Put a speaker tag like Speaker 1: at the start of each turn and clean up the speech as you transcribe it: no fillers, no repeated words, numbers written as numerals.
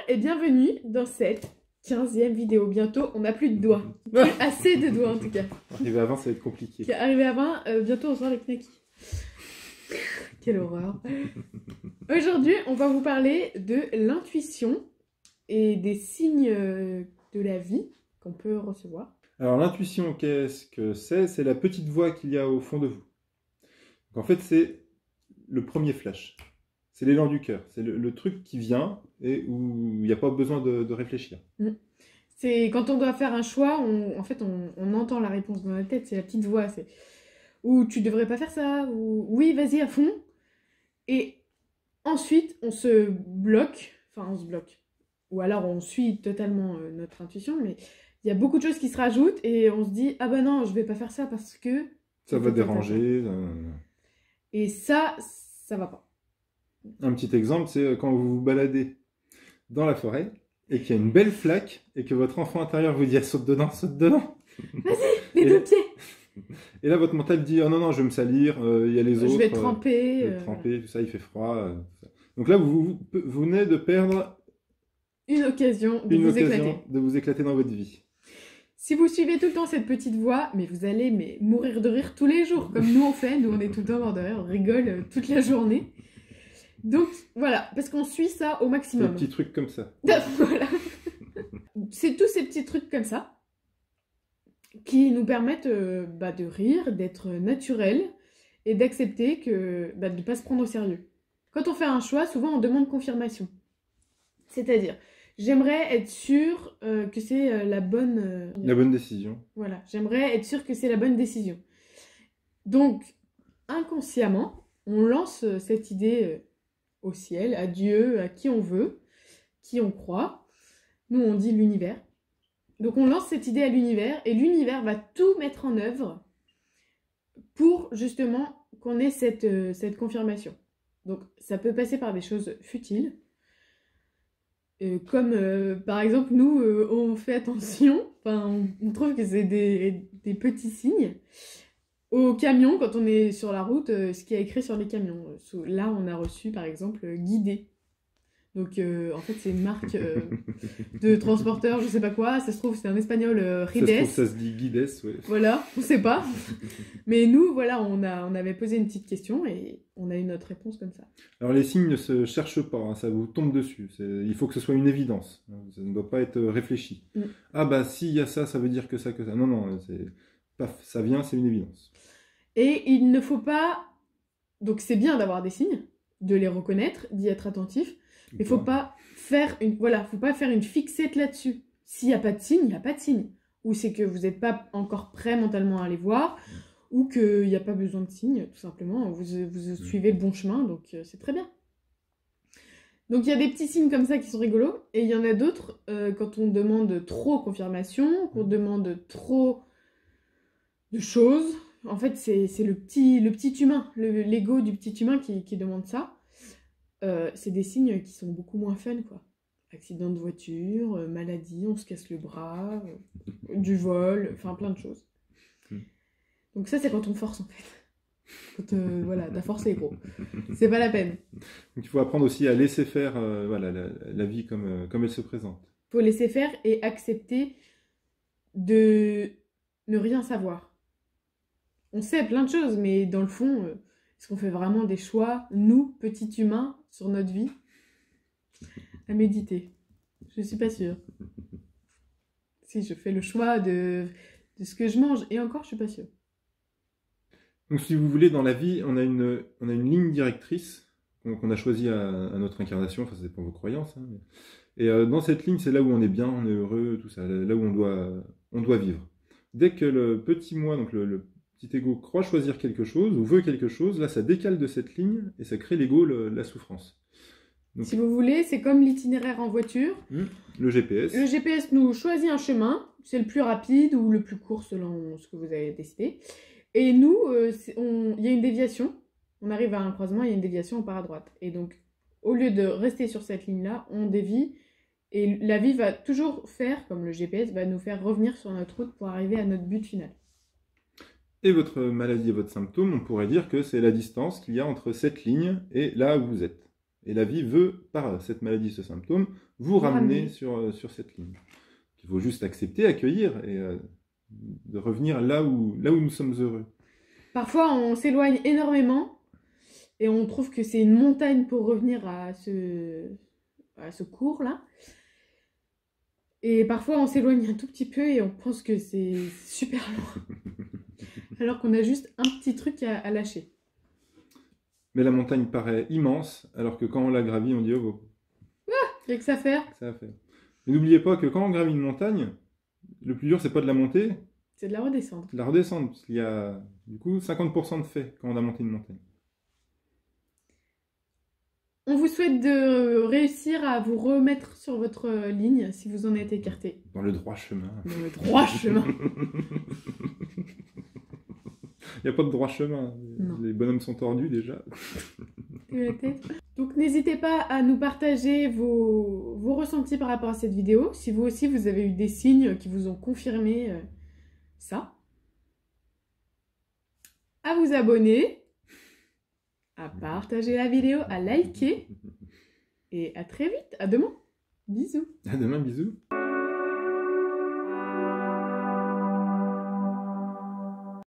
Speaker 1: et bienvenue dans cette 15e vidéo. Bientôt, on n'a plus de doigts. Plus assez de doigts en tout cas.
Speaker 2: Arriver à 20, ça va être compliqué.
Speaker 1: Arrivé à 20, bientôt on sort les knackis. Quelle horreur. Aujourd'hui, on va vous parler de l'intuition et des signes de la vie qu'on peut recevoir.
Speaker 2: Alors l'intuition, qu'est-ce que c'est? C'est la petite voix qu'il y a au fond de vous. Donc, en fait, c'est le premier flash. C'est l'élan du cœur. C'est le truc qui vient et où il n'y a pas besoin de réfléchir.
Speaker 1: C'est quand on doit faire un choix, on entend la réponse dans la tête. C'est la petite voix. C'est ou tu devrais pas faire ça, ou oui, vas-y à fond. Et ensuite, on se bloque. Enfin, on se bloque. Ou alors on suit totalement notre intuition, mais il y a beaucoup de choses qui se rajoutent et on se dit ah bah non, je vais pas faire ça parce que
Speaker 2: Ça va déranger.
Speaker 1: Et ça va pas.
Speaker 2: Un petit exemple, c'est quand vous vous baladez dans la forêt et qu'il y a une belle flaque et que votre enfant intérieur vous dit ah, saute dedans, saute dedans.
Speaker 1: Vas-y, les deux pieds.
Speaker 2: Et là, votre mental dit oh non, non, je vais me salir, il y a les autres.
Speaker 1: Je vais tremper.
Speaker 2: Je vais tremper, tout ça, il fait froid. Tout ça. Donc là, vous venez de perdre
Speaker 1: une occasion de
Speaker 2: vous éclater dans votre vie.
Speaker 1: Si vous suivez tout le temps cette petite voix, mais vous allez mourir de rire tous les jours, comme nous on fait. Nous on est tout le temps mort de rire, on rigole toute la journée. Donc voilà, parce qu'on suit ça au maximum.
Speaker 2: Des petits trucs comme ça.
Speaker 1: Voilà. C'est tous ces petits trucs comme ça qui nous permettent de rire, d'être naturel et d'accepter de ne pas se prendre au sérieux. Quand on fait un choix, souvent on demande confirmation. C'est-à-dire, j'aimerais être sûre que c'est la bonne
Speaker 2: décision.
Speaker 1: Voilà, j'aimerais être sûre que c'est la bonne décision. Donc, inconsciemment, on lance cette idée au ciel, à Dieu, à qui on veut, qui on croit. Nous, on dit l'univers. Donc, on lance cette idée à l'univers et l'univers va tout mettre en œuvre pour justement qu'on ait cette confirmation. Donc, ça peut passer par des choses futiles. Comme par exemple nous on fait attention, on trouve que c'est des petits signes au camion quand on est sur la route, ce qui est écrit sur les camions. Là on a reçu par exemple guidé. Donc en fait c'est une marque de transporteur, je sais pas quoi, ça se trouve c'est un espagnol Rides.
Speaker 2: Ça se dit Guides, ouais.
Speaker 1: Voilà, on sait pas. Mais nous voilà, on avait posé une petite question et on a eu notre réponse comme ça.
Speaker 2: Alors les signes ne se cherchent pas, hein, ça vous tombe dessus. Il faut que ce soit une évidence, ça ne doit pas être réfléchi. Ah bah s'il y a ça, ça veut dire que ça, que ça. Non, non, paf, ça vient, c'est une évidence.
Speaker 1: Et il ne faut pas... Donc c'est bien d'avoir des signes, de les reconnaître, d'y être attentif, mais il ne faut pas faire une fixette là-dessus. S'il n'y a pas de signe, il n'y a pas de signe. Ou c'est que vous n'êtes pas encore prêt mentalement à les voir, ou qu'il n'y a pas besoin de signes, tout simplement. Vous suivez le bon chemin, donc c'est très bien. Donc il y a des petits signes comme ça qui sont rigolos, et il y en a d'autres, quand on demande trop confirmation, qu'on demande trop de choses. En fait, c'est le petit humain, l'ego du petit humain qui demande ça. C'est des signes qui sont beaucoup moins fun, quoi. Accident de voiture, maladie, on se casse le bras, du vol, enfin plein de choses. Donc ça, c'est quand on force, en fait. Quand, la force est gros. C'est pas la peine.
Speaker 2: Donc il faut apprendre aussi à laisser faire la vie comme elle se présente.
Speaker 1: Il faut laisser faire et accepter de ne rien savoir. On sait plein de choses, mais dans le fond, est-ce qu'on fait vraiment des choix, nous, petits humains, sur notre vie? À méditer. Je suis pas sûre. Si je fais le choix de ce que je mange, et encore, je suis pas sûre.
Speaker 2: Donc si vous voulez, dans la vie, on a une ligne directrice qu'on a choisie à notre incarnation, enfin ça dépend de vos croyances. Hein, et dans cette ligne, c'est là où on est bien, on est heureux, tout ça, là où on doit vivre. Dès que le petit moi, donc le petit ego croit choisir quelque chose ou veut quelque chose, là ça décale de cette ligne et ça crée l'ego, la souffrance. Donc,
Speaker 1: si vous voulez, c'est comme l'itinéraire en voiture.
Speaker 2: Le GPS.
Speaker 1: Le GPS nous choisit un chemin, c'est le plus rapide ou le plus court selon ce que vous avez décidé. Et nous, il y a une déviation, on arrive à un croisement, il y a une déviation, on part à droite. Et donc, au lieu de rester sur cette ligne-là, on dévie. Et la vie va toujours faire, comme le GPS, va nous faire revenir sur notre route pour arriver à notre but final.
Speaker 2: Et votre maladie et votre symptôme, on pourrait dire que c'est la distance qu'il y a entre cette ligne et là où vous êtes. Et la vie veut, par cette maladie, ce symptôme, vous ramener sur cette ligne. Il faut juste accepter, accueillir et de revenir là où nous sommes heureux.
Speaker 1: Parfois, on s'éloigne énormément et on trouve que c'est une montagne pour revenir à ce cours-là. Et parfois, on s'éloigne un tout petit peu et on pense que c'est super loin. Alors qu'on a juste un petit truc à lâcher.
Speaker 2: Mais la montagne paraît immense, alors que quand on la gravit, on dit « Oh,
Speaker 1: il n'y a que ça à faire. »
Speaker 2: Ça a fait. Mais n'oubliez pas que quand on gravit une montagne, le plus dur, c'est pas de la monter,
Speaker 1: c'est de la redescendre.
Speaker 2: De la redescendre, parce qu'il y a du coup 50% de fait quand on a monté une montagne.
Speaker 1: On vous souhaite de réussir à vous remettre sur votre ligne si vous en êtes écarté.
Speaker 2: Dans le droit chemin.
Speaker 1: Dans le droit chemin.
Speaker 2: Il n'y a pas de droit chemin.
Speaker 1: Non.
Speaker 2: Les bonhommes sont tordus déjà.
Speaker 1: Donc n'hésitez pas à nous partager vos ressentis par rapport à cette vidéo. Si vous aussi vous avez eu des signes qui vous ont confirmé ça. À vous abonner. À partager la vidéo, à liker. Et à très vite. À demain. Bisous.
Speaker 2: À demain, bisous.